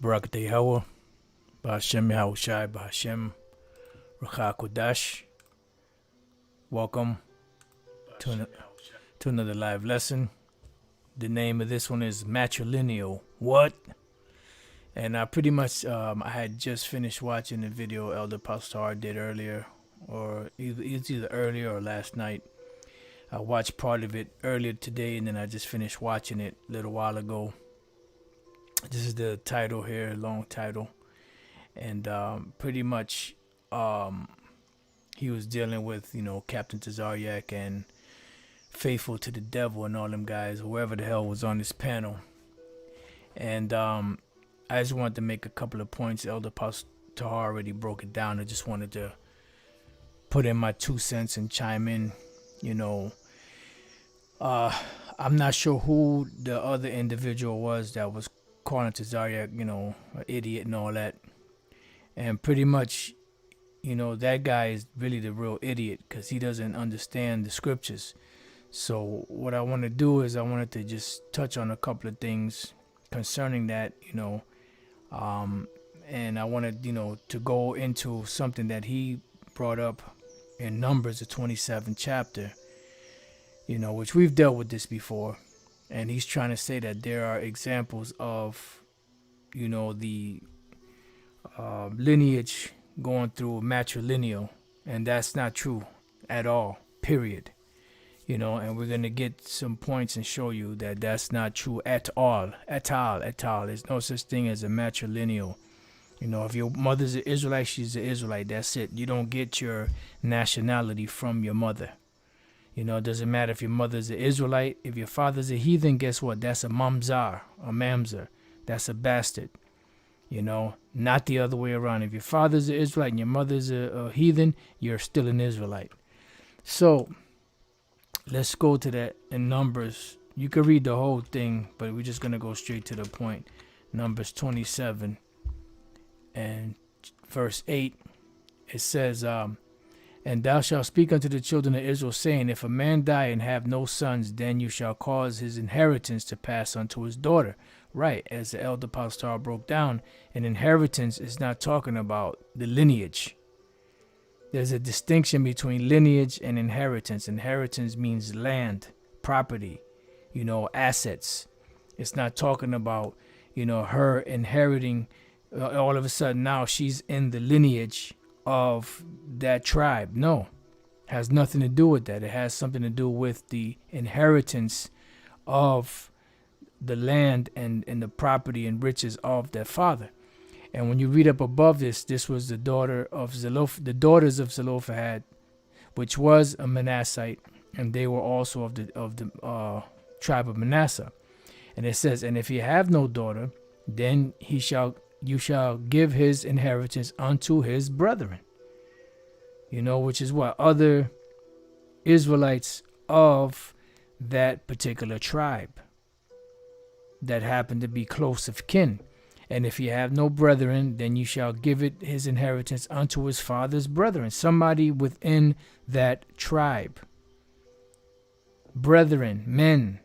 YAHAWAH, YAHAWASHI, RAWCHAA QADASH. Welcome to another live lesson. The name of this one is Matrilineal. What? And I pretty much, I had just finished watching the video Elder Pastor did earlier, or it's either earlier or last night. I watched part of it earlier today, and then I just finished watching it a little while ago. This is the title here, long title. And pretty much he was dealing with, Captain Tazariak and Faithful to the Devil and all them guys, whoever the hell was on this panel. And I just wanted to make a couple of points. Elder Pastor already broke it down. I just wanted to put in my 2 cents and chime in. I'm not sure who the other individual was that was calling Tazariak, an idiot and all that. And pretty much, that guy is really the real idiot because he doesn't understand the scriptures. So what I want to do is I wanted to just touch on a couple of things concerning that, and I wanted, to go into something that he brought up in Numbers, the 27th chapter, which we've dealt with this before. And he's trying to say that there are examples of, the lineage going through matrilineal, and that's not true at all, period. And we're going to get some points and show you that that's not true at all. There's no such thing as a matrilineal. If your mother's an Israelite, she's an Israelite. That's it. You don't get your nationality from your mother. It doesn't matter if your mother's an Israelite. If your father's a heathen, guess what? That's a mamzar, a mamzer. That's a bastard. Not the other way around. If your father's an Israelite and your mother's a heathen, you're still an Israelite. So let's go to that in Numbers. You can read the whole thing, but we're just going to go straight to the point. Numbers 27 and verse 8. It says, and thou shalt speak unto the children of Israel, saying, if a man die and have no sons, then you shall cause his inheritance to pass unto his daughter. Right, as the elder pastor broke down, an inheritance is not talking about the lineage. There's a distinction between lineage and inheritance. Inheritance means land, property, assets. It's not talking about, her inheriting all of a sudden now she's in the lineage of that tribe. No, has nothing to do with that. It has something to do with the inheritance of the land and the property and riches of their father. And when you read up above this was the daughters of Zelophehad, which was a Manassite, and they were also of the tribe of Manasseh. And it says, and if he have no daughter, then you shall give his inheritance unto his brethren. Which is what? Other Israelites of that particular tribe that happen to be close of kin. And if you have no brethren, then you shall give it his inheritance unto his father's brethren. Somebody within that tribe. Brethren, men.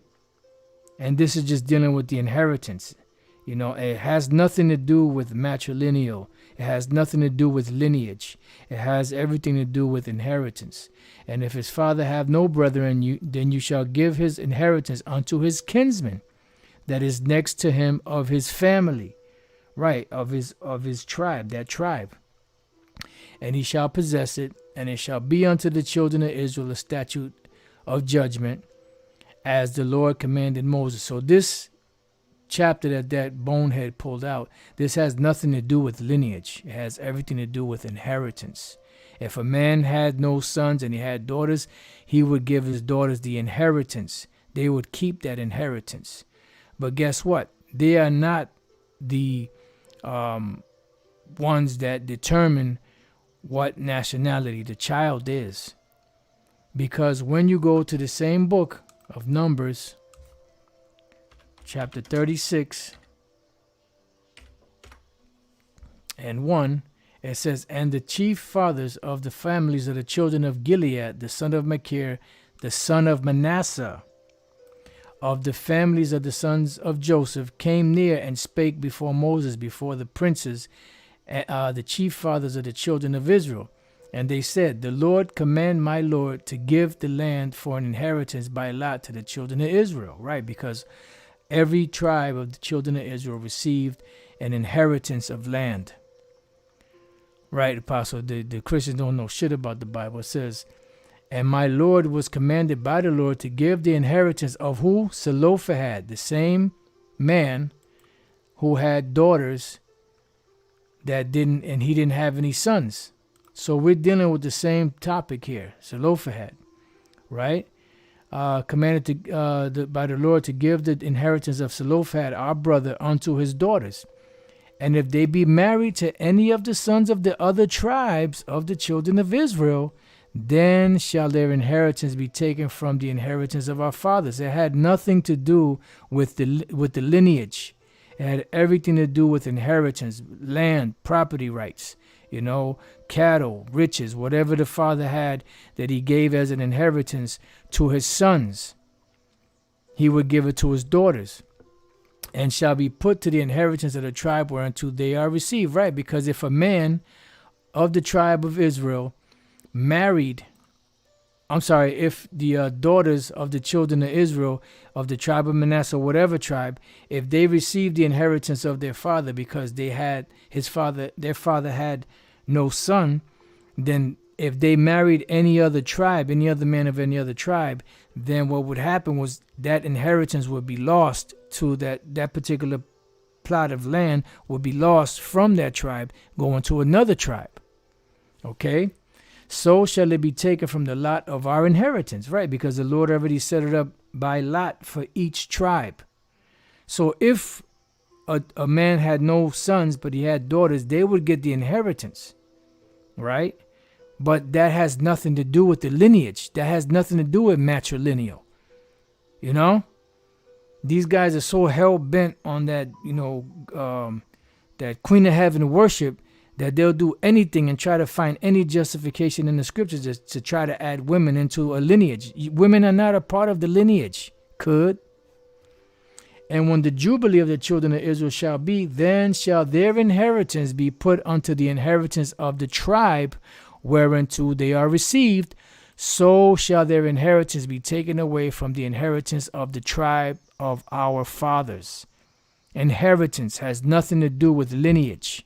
And this is just dealing with the inheritance. It has nothing to do with matrilineal. It has nothing to do with lineage. It has everything to do with inheritance. And if his father have no brethren, then you shall give his inheritance unto his kinsman, that is next to him of his family, right, of his tribe, that tribe. And he shall possess it, and it shall be unto the children of Israel a statute of judgment, as the Lord commanded Moses. So this chapter that bonehead pulled out, this has nothing to do with lineage. It has everything to do with inheritance. If a man had no sons and he had daughters, he would give his daughters the inheritance. They would keep that inheritance. But guess what? They are not the ones that determine what nationality the child is. Because when you go to the same book of Numbers, chapter 36 and 1, it says, and the chief fathers of the families of the children of Gilead, the son of Machir, the son of Manasseh, of the families of the sons of Joseph came near and spake before Moses, before the princes, the chief fathers of the children of Israel. And they said, the Lord command my Lord to give the land for an inheritance by lot to the children of Israel. Right, because every tribe of the children of Israel received an inheritance of land. Right, Apostle, the Christians don't know shit about the Bible. It says, and my Lord was commanded by the Lord to give the inheritance of who? Zelophehad, the same man who had daughters that didn't, and he didn't have any sons. So we're dealing with the same topic here, Zelophehad, right? Commanded by the Lord to give the inheritance of Zelophehad, our brother, unto his daughters. And if they be married to any of the sons of the other tribes of the children of Israel, then shall their inheritance be taken from the inheritance of our fathers. It had nothing to do with the lineage. It had everything to do with inheritance, land, property rights, cattle, riches, whatever the father had that he gave as an inheritance to his sons, he would give it to his daughters, and shall be put to the inheritance of the tribe whereunto they are received. Right, because if a man of the tribe of Israel if the daughters of the children of Israel, of the tribe of Manasseh, whatever tribe, if they received the inheritance of their father because their father had no son, then if they married any other tribe, any other man of any other tribe, then what would happen was that inheritance would be lost to that particular plot of land would be lost from that tribe going to another tribe. Okay? So shall it be taken from the lot of our inheritance, right? Because the Lord already set it up by lot for each tribe. So if a man had no sons, but he had daughters, they would get the inheritance, right? But that has nothing to do with the lineage. That has nothing to do with matrilineal. These guys are so hell-bent on that, that Queen of Heaven worship, that they'll do anything and try to find any justification in the scriptures to try to add women into a lineage. Women are not a part of the lineage. And when the jubilee of the children of Israel shall be, then shall their inheritance be put unto the inheritance of the tribe whereunto they are received. So shall their inheritance be taken away from the inheritance of the tribe of our fathers. Inheritance has nothing to do with lineage.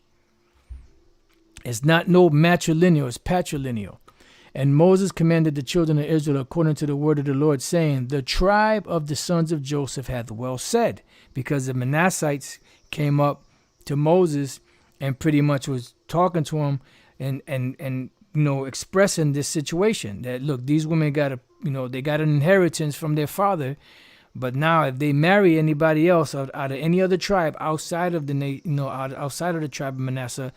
It's not no matrilineal, it's patrilineal. And Moses commanded the children of Israel according to the word of the Lord, saying, the tribe of the sons of Joseph hath well said, because the Manassites came up to Moses and pretty much was talking to him and expressing this situation that, look, these women got they got an inheritance from their father, but now if they marry anybody else out of any other tribe outside of outside of the tribe of Manasseh,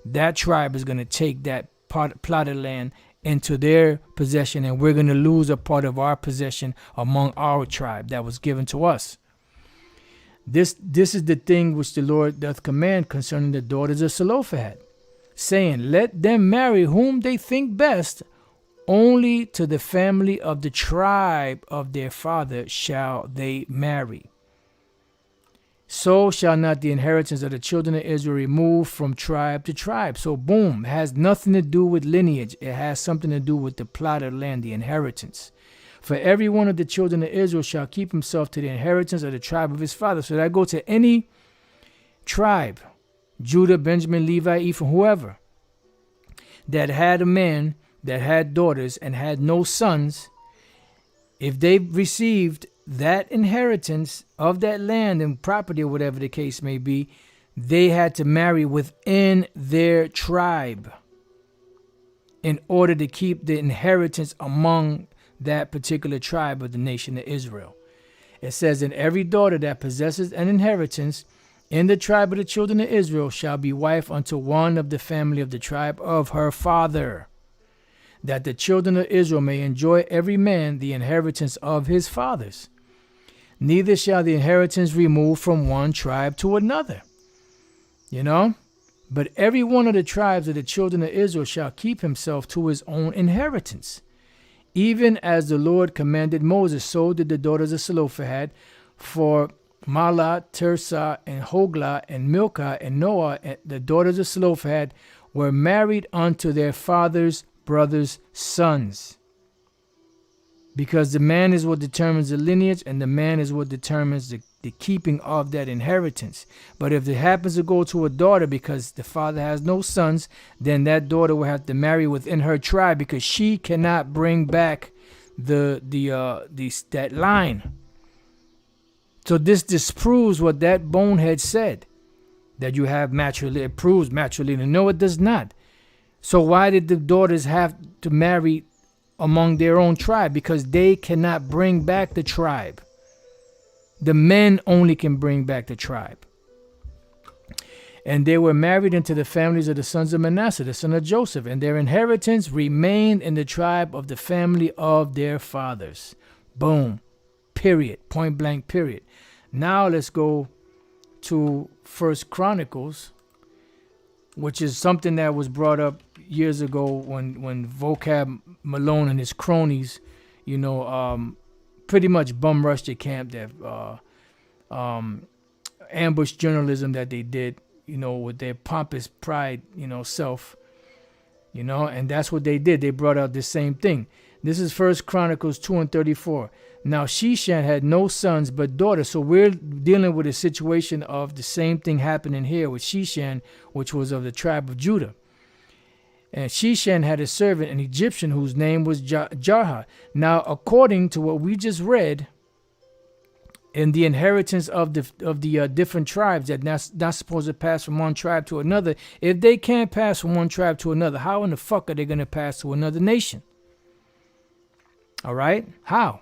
that tribe is going to take that plot of land into their possession, and we're going to lose a part of our possession among our tribe that was given to us. This is the thing which the Lord doth command concerning the daughters of Zelophehad, saying, let them marry whom they think best, only to the family of the tribe of their father shall they marry. So shall not the inheritance of the children of Israel remove from tribe to tribe. So boom, it has nothing to do with lineage. It has something to do with the plot of land, the inheritance. For every one of the children of Israel shall keep himself to the inheritance of the tribe of his father. So that go to any tribe, Judah, Benjamin, Levi, Ephraim, whoever, that had a man that had daughters and had no sons. If they received that inheritance of that land and property, or whatever the case may be, they had to marry within their tribe in order to keep the inheritance among that particular tribe of the nation of Israel. It says, and every daughter that possesses an inheritance in the tribe of the children of Israel shall be wife unto one of the family of the tribe of her father, that the children of Israel may enjoy every man the inheritance of his fathers. Neither shall the inheritance remove from one tribe to another. But every one of the tribes of the children of Israel shall keep himself to his own inheritance, Even as the Lord commanded Moses, so did the daughters of Zelophehad, for Mahlah, Tirzah, and Hoglah, and Milcah, and Noah, and the daughters of Zelophehad, were married unto their father's brothers' sons. Because the man is what determines the lineage, and the man is what determines the keeping of that inheritance. But if it happens to go to a daughter because the father has no sons, then that daughter will have to marry within her tribe, because she cannot bring back that line. So this disproves what that bonehead said, that you have matrilineal. It proves matrilineal. No, it does not. So why did the daughters have to marry among their own tribe? Because they cannot bring back the tribe. The men only can bring back the tribe. And they were married into the families of the sons of Manasseh, the son of Joseph, and their inheritance remained in the tribe of the family of their fathers. Boom. Period. Point blank, period. Now let's go to First Chronicles, which is something that was brought up years ago when Vocab Malone and his cronies, pretty much bum rushed the camp, that ambush journalism that they did, with their pompous pride, self, and that's what they did. They brought out the same thing. This is First Chronicles 2:34. Now Sheshan had no sons but daughters. So we're dealing with a situation of the same thing happening here with Sheshan, which was of the tribe of Judah. And Sheshan had a servant, an Egyptian, whose name was Jarha. Now, according to what we just read, in the inheritance of the different tribes that not supposed to pass from one tribe to another, if they can't pass from one tribe to another, how in the fuck are they going to pass to another nation? All right? How?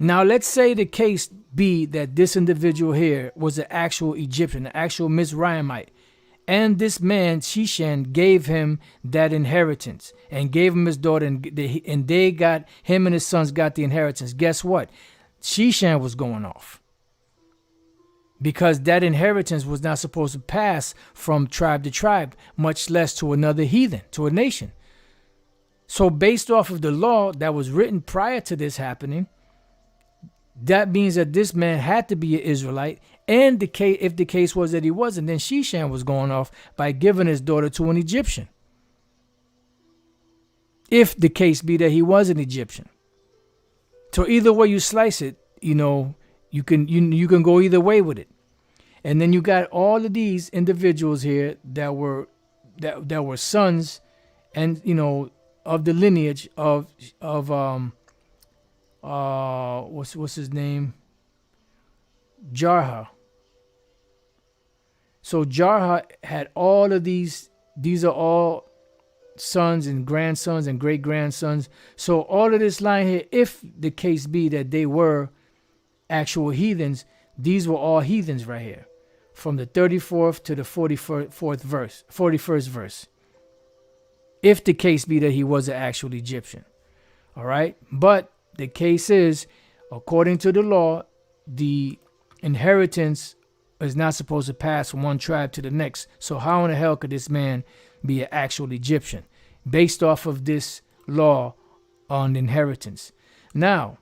Now, let's say the case be that this individual here was an actual Egyptian, an actual Mizraimite, and this man, Sheshan, gave him that inheritance and gave him his daughter, and they got, him and his sons got the inheritance. Guess what? Sheshan was going off, because that inheritance was not supposed to pass from tribe to tribe, much less to another heathen, to a nation. So based off of the law that was written prior to this happening, that means that this man had to be an Israelite. And if the case was that he wasn't, then Sheshan was going off by giving his daughter to an Egyptian. If the case be that he was an Egyptian. So either way you slice it, you can go either way with it. And then you got all of these individuals here that were sons, and of the lineage of what's his name? Jarha. So Jarha had all of these. These are all sons and grandsons and great grandsons. So all of this line here, if the case be that they were actual heathens, these were all heathens right here, from the 34th to the 41st verse. If the case be that he was an actual Egyptian. All right. But the case is, according to the law, the inheritance is not supposed to pass from one tribe to the next. So how in the hell could this man be an actual Egyptian based off of this law on inheritance? Now,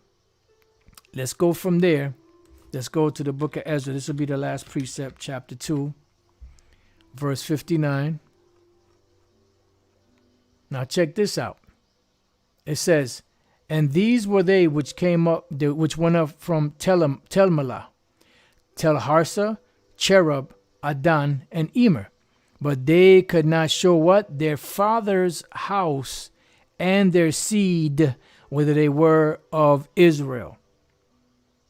let's go from there. Let's go to the book of Ezra. This will be the last precept, chapter 2, verse 59. Now check this out. It says, and these were they which went up from Telmelah, Telharsa, Cherub, Adan, and Emer. But they could not show what? Their father's house and their seed, whether they were of Israel.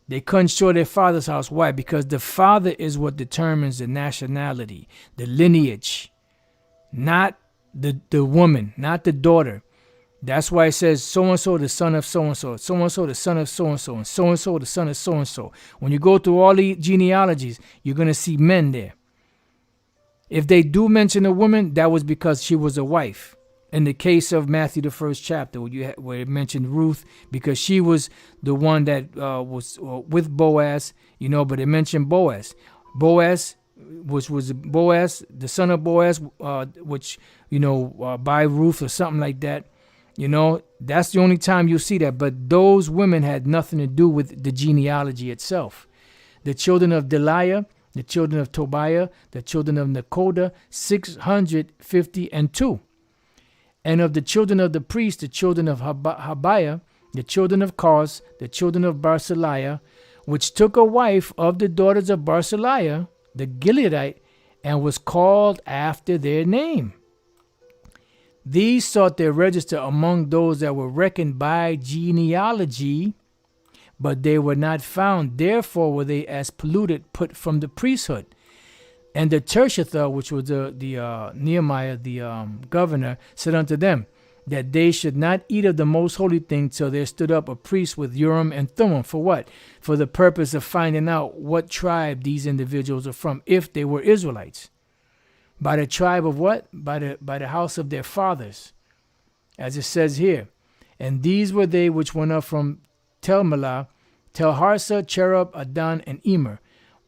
They couldn't show their father's house. Why? Because the father is what determines the nationality, the lineage, not the woman, not the daughter. That's why it says so-and-so the son of so-and-so, so-and-so the son of so-and-so, and so-and-so the son of so-and-so. When you go through all the genealogies, you're going to see men there. If they do mention a woman, that was because she was a wife. In the case of Matthew, the first chapter, where it mentioned Ruth, because she was the one that was with Boaz, but it mentioned Boaz. Boaz, which was Boaz, the son of Boaz, which, by Ruth or something like that. You know, that's the only time you see that. But those women had nothing to do with the genealogy itself. The children of Deliah, the children of Tobiah, the children of Nekoda, 652. And of the children of the priest, the children of Habiah, the children of Cos, the children of Barzillai, which took a wife of the daughters of Barzillai, the Gileadite, and was called after their name. These sought their register among those that were reckoned by genealogy, but they were not found. Therefore were they as polluted, put from the priesthood. And the Tershatha, which was the Nehemiah, the governor, said unto them that they should not eat of the most holy thing till there stood up a priest with Urim and Thummim. For what? For the purpose of finding out what tribe these individuals are from, if they were Israelites. By the tribe of what? By the house of their fathers, as it says here. And these were they which went up from Telmelah, Telharsa, Cherub, Adon, and Emer.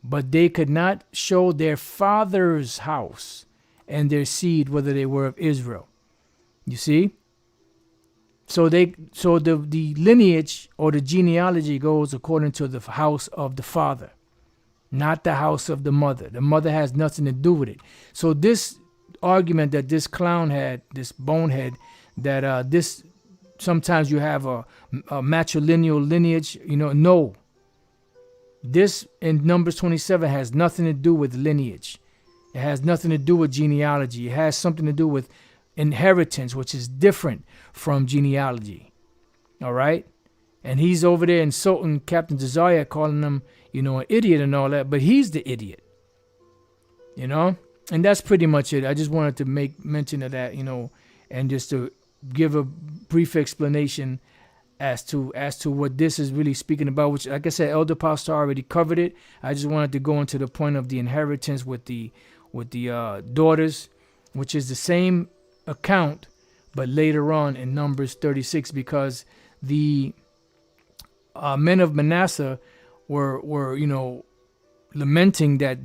But they could not show their father's house and their seed, whether they were of Israel. You see? So the lineage or the genealogy goes according to the house of the father, not the house of the mother. The mother has nothing to do with it. So this argument that this clown had, this bonehead, that this sometimes you have a matrilineal lineage, no. This in Numbers 27 has nothing to do with lineage. It has nothing to do with genealogy. It has something to do with inheritance, which is different from genealogy. All right? And he's over there insulting Captain Desire, calling him, an idiot and all that, but he's the idiot. And that's pretty much it. I just wanted to make mention of that, and just to give a brief explanation as to what this is really speaking about, which, like I said, Elder Pastor already covered it. I just wanted to go into the point of the inheritance with the daughters, which is the same account, but later on in Numbers 36, because the men of Manasseh were lamenting that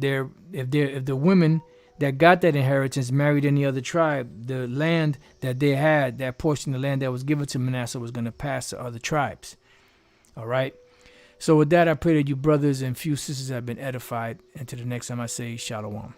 if the women that got that inheritance married any other tribe, the land that they had, that portion of the land that was given to Manasseh, was going to pass to other tribes. All right. So with that, I pray that you brothers and few sisters have been edified. Until the next time, I say shalom.